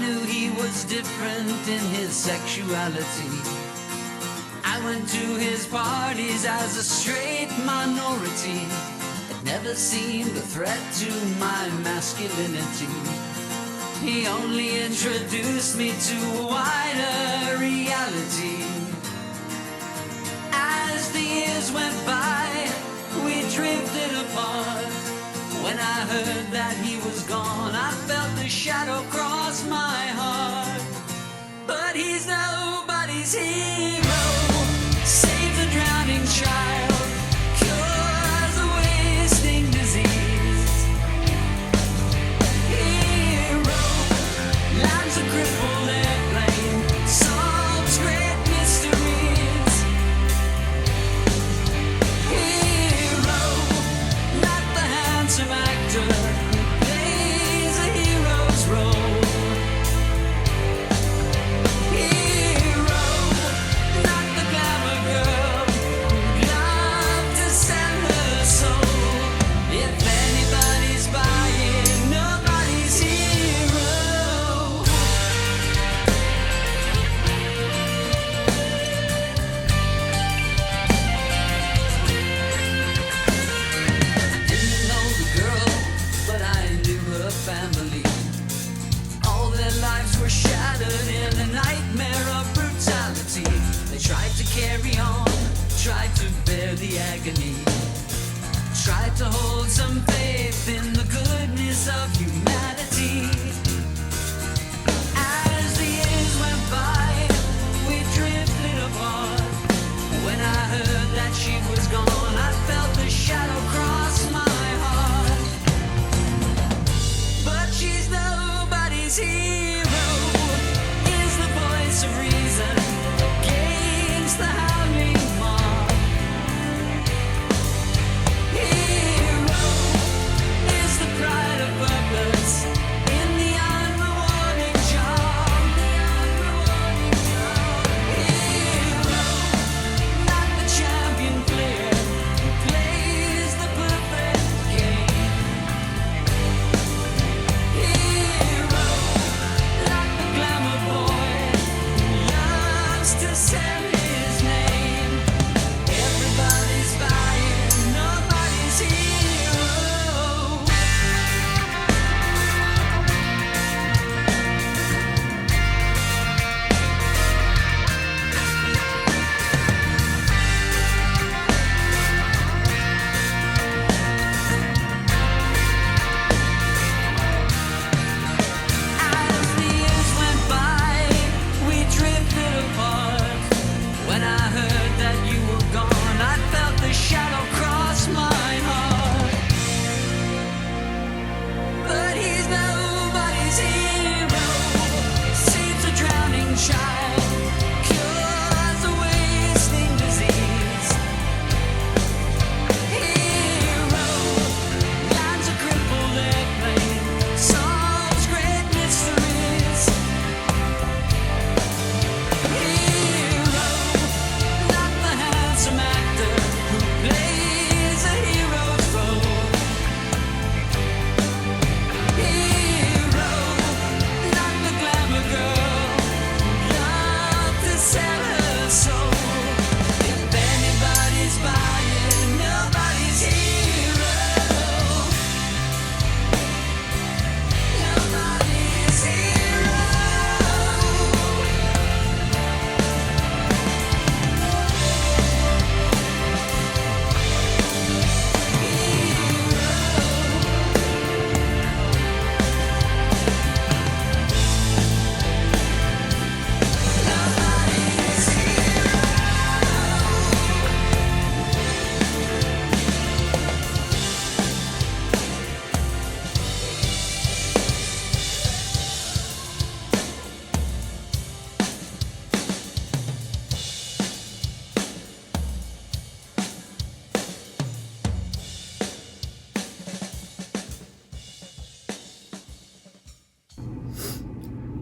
knew he was different in his sexuality. I went to his parties as a straight minority. It never seemed a threat to my masculinity. He only introduced me to a wider reality. As the years went by, we drifted apart. When I heard that he was gone, I felt the shadow cross my heart. But he's nobody's hero. Saves a drowning child, cures a wasting disease. Hero, lands a crippled airplane, solves great mysteries. Hero, not the handsome actor who plays a hero's role. Hero, not the glamour girl who'd love to sell her soul. If anybody's buying, nobody's hero. Didn't know the girl, but I knew her family. All their lives were shattered in a nightmare of brutality. They tried to carry on, tried to bear the agony, tried to hold some faith in the goodness of humanity. As the years went by, we drifted apart. When I heard that she was gone, I felt the shadow cross my heart. But she's nobody's hero. Is the voice of reason against the howling mob. Hero is the pride of purpose in the unrewarding job. Hero, not the champion player who plays the perfect game. Hero, not the glamour boy who loves to sell his name. Everybody's buying, nobody's hero. As the years went by, we drifted apart. When I heard that you were gone, I felt the shadow cross my heart. But he's nobody's hero. Saves a drowning child, cures a wasting disease. Hero, lands a crippled airplane, solves great mysteries. Hero, not the handsome actor who plays a hero's role. Hero, not the glamour girl who'd love to sell her soul. If anybody's buying, nobody's hero. Nobody's hero.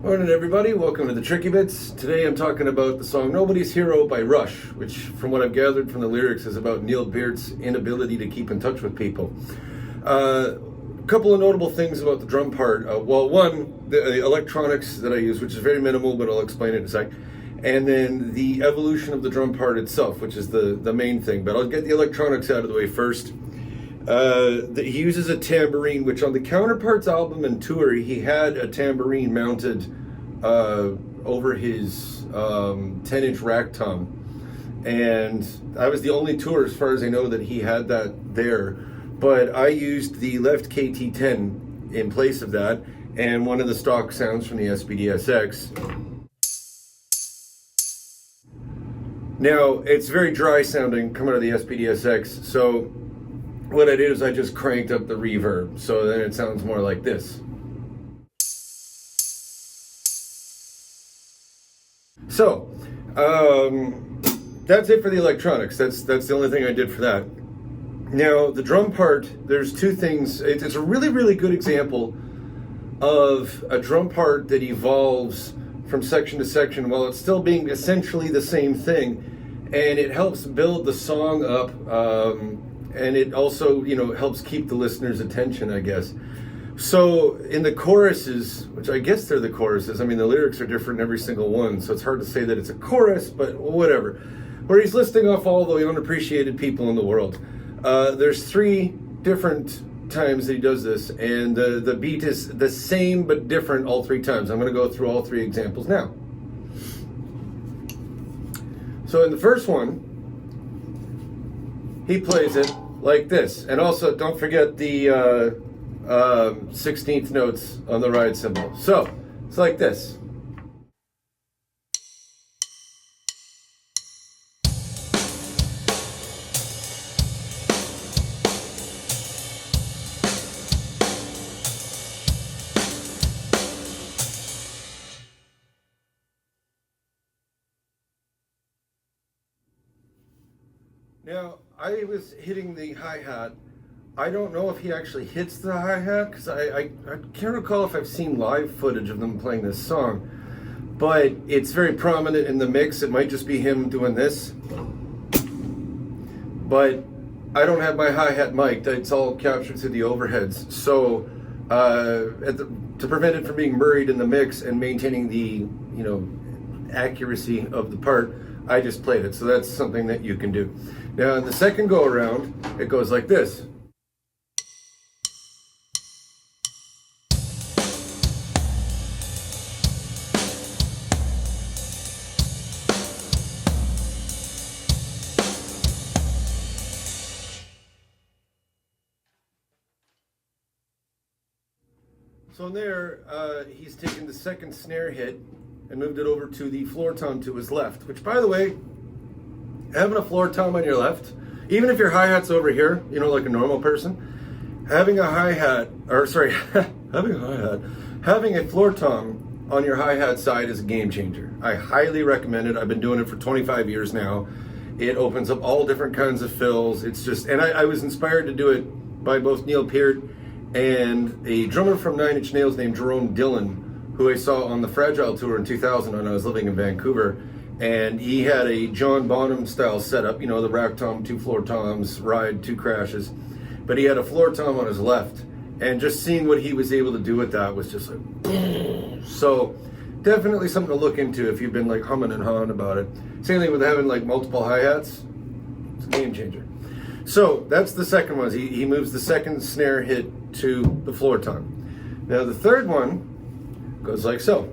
Morning everybody, welcome to the Tricky Bits. Today I'm talking about the song Nobody's Hero by Rush, which from what I've gathered from the lyrics is about Neil Peart's inability to keep in touch with people. couple of notable things about the drum part. Well, one, the electronics that I use, which is very minimal, but I'll explain it in a sec. And then the evolution of the drum part itself, which is the main thing. But I'll get the electronics out of the way first. He uses a tambourine, which on the Counterparts album and tour, he had a tambourine mounted over his 10-inch rack tom. And I was the only tour, as far as I know, that he had that there. But I used the left KT10 in place of that, and one of the stock sounds from the SPDSX. Now, it's very dry sounding coming out of the SPDSX, so what I did is I just cranked up the reverb, so then it sounds more like this. So, that's it for the electronics. That's the only thing I did for that. Now, the drum part, there's two things. It's a really, really good example of a drum part that evolves from section to section while it's still being essentially the same thing. And it helps build the song up, and it also, helps keep the listener's attention, I guess. So in the choruses, which I guess they're the choruses, I mean, the lyrics are different in every single one, so it's hard to say that it's a chorus, but whatever. Where he's listing off all the unappreciated people in the world. There's 3 different times that he does this, and the beat is the same but different all 3 times. I'm going to go through all 3 examples now. So in the first one, he plays it like this. And also, don't forget the 16th notes on the ride cymbal. So, it's like this. Now, I was hitting the hi-hat. I don't know if he actually hits the hi-hat, because I can't recall if I've seen live footage of them playing this song, but it's very prominent in the mix. It might just be him doing this, but I don't have my hi-hat mic'd. It's all captured through the overheads, so to prevent it from being buried in the mix and maintaining the accuracy of the part, I just played it. So that's something that you can do. Now in the second go around, it goes like this. So in there, he's taken the second snare hit and moved it over to the floor tom to his left, which, by the way, having a floor tom on your left, even if your hi-hat's over here, like a normal person, having a floor tom on your hi-hat side is a game changer. I highly recommend it. I've been doing it for 25 years now. It opens up all different kinds of fills. It's just, and I was inspired to do it by both Neil Peart and a drummer from 9 Inch Nails named Jerome Dillon, who I saw on the Fragile tour in 2000 when I was living in Vancouver. And he had a John Bonham style setup, the rack tom, 2 floor toms, ride, 2 crashes. But he had a floor tom on his left. And just seeing what he was able to do with that was just like, boom. So definitely something to look into if you've been like humming and hawing about it. Same thing with having like multiple hi-hats. It's a game changer. So that's the second one. He moves the second snare hit to the floor tom. Now the third one goes like so.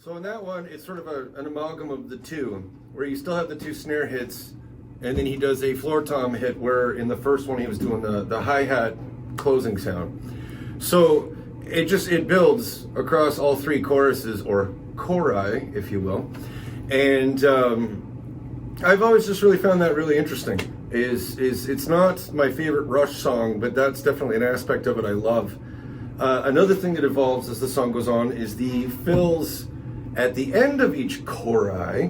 So in that one, it's sort of an amalgam of the two, where you still have the 2 snare hits, and then he does a floor tom hit, where in the first one he was doing the hi-hat closing sound. So it builds across all 3 choruses, or chori, if you will. And I've always just really found that really interesting. It's not my favorite Rush song, but that's definitely an aspect of it I love. Another thing that evolves as the song goes on is the fills at the end of each chori.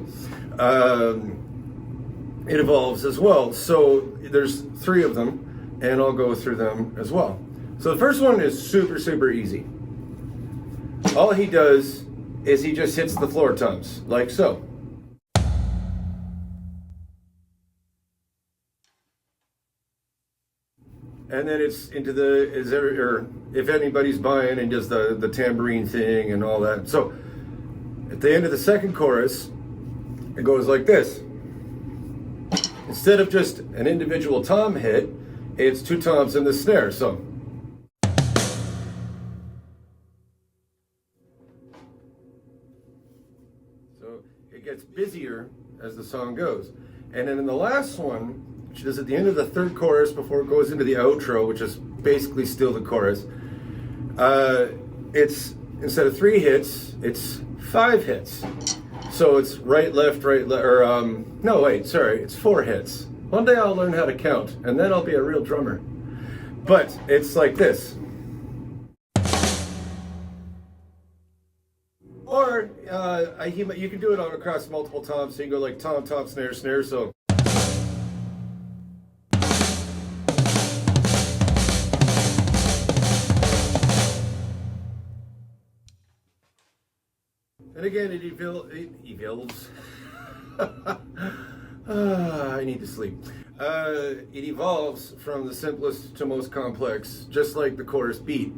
it evolves as well. So there's 3 of them, and I'll go through them as well. So the first one is super, super easy. All he does is he just hits the floor toms, like so. And then it's into or if anybody's buying and does the tambourine thing and all that. So at the end of the second chorus, it goes like this. Instead of just an individual tom hit, it's 2 toms in the snare. So it gets busier as the song goes. And then in the last one, which is at the end of the third chorus before it goes into the outro, which is basically still the chorus, it's instead of 3 hits, it's 5 hits. So it's right, left, or no, wait, sorry, it's 4 hits. One day I'll learn how to count, and then I'll be a real drummer. But it's like this. Or you can do it on across multiple toms, so you can go like tom, tom, snare, snare, so. And again, it evolves. I need to sleep. It evolves from the simplest to most complex, just like the chorus beat,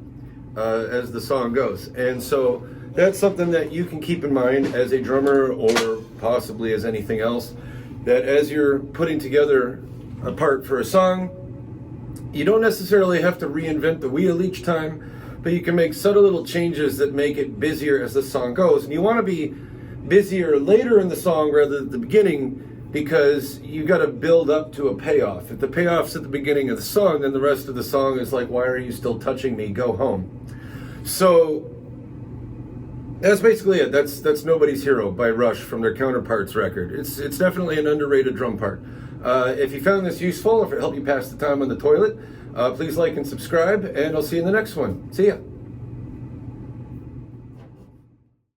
as the song goes. And so that's something that you can keep in mind as a drummer, or possibly as anything else, that as you're putting together a part for a song, you don't necessarily have to reinvent the wheel each time, but you can make subtle little changes that make it busier as the song goes. And you want to be busier later in the song rather than the beginning, because you got to build up to a payoff. If the payoff's at the beginning of the song, then the rest of the song is like, why are you still touching me? Go home. So that's basically it. That's Nobody's Hero by Rush from their Counterparts record. It's definitely an underrated drum part. If you found this useful, if it helped you pass the time on the toilet, please like and subscribe, and I'll see you in the next one. See ya.